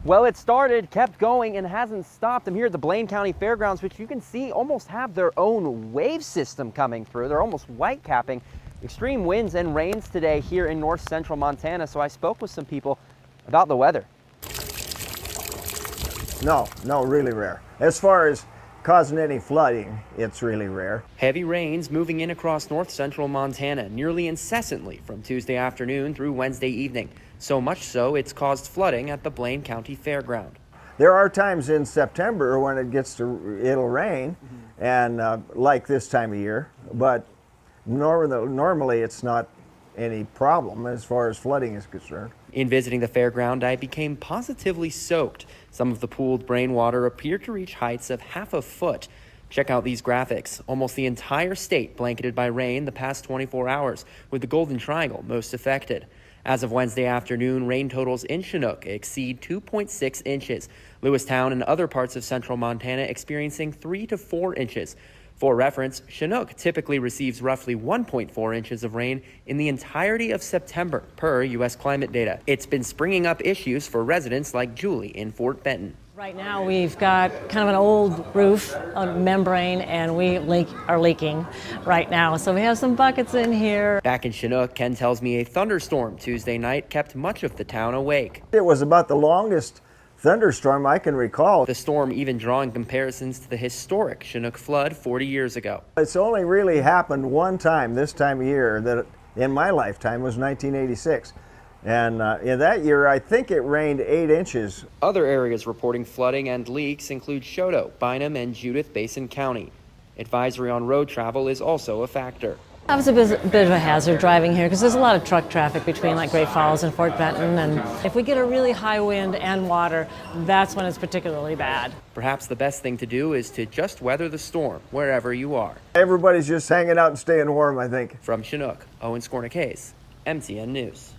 Well, it started, kept going, and hasn't stopped. I'm here at the Blaine County Fairgrounds, which you can see almost have their own wave system coming through. They're almost white capping. Extreme winds and rains today here in north central Montana, so I spoke with some people about the weather. No, really rare. As far as causing any flooding, it's really rare. Heavy rains moving in across north central Montana nearly incessantly from Tuesday afternoon through Wednesday evening. So much so, it's caused flooding at the Blaine County Fairground. There are times in September when it'll rain, and like this time of year, but normally it's not any problem as far as flooding is concerned. In visiting the fairground, I became positively soaked. Some of the pooled rainwater appeared to reach heights of half a foot. Check out these graphics. Almost the entire state blanketed by rain the past 24 hours, with the Golden Triangle most affected. As of Wednesday afternoon, rain totals in Chinook exceed 2.6 inches. Lewistown and other parts of central Montana experiencing 3 to 4 inches. For reference, Chinook typically receives roughly 1.4 inches of rain in the entirety of September, per U.S. climate data. It's been springing up issues for residents like Julie in Fort Benton. Right now we've got kind of an old roof, a membrane, and we are leaking right now. So we have some buckets in here. Back in Chinook, Ken tells me a thunderstorm Tuesday night kept much of the town awake. It was about the longest thunderstorm I can recall. The storm even drawing comparisons to the historic Chinook flood 40 years ago. It's only really happened one time this time of year that in my lifetime was 1986. And in that year, I think it rained 8 inches. Other areas reporting flooding and leaks include Choteau, Bynum, and Judith Basin County. Advisory on road travel is also a factor. That was a bit of a hazard driving here because there's a lot of truck traffic between like Great Falls and Fort Benton. And if we get a really high wind and water, that's when it's particularly bad. Perhaps the best thing to do is to just weather the storm wherever you are. Everybody's just hanging out and staying warm, I think. From Chinook, Owen Skornicase, MTN News.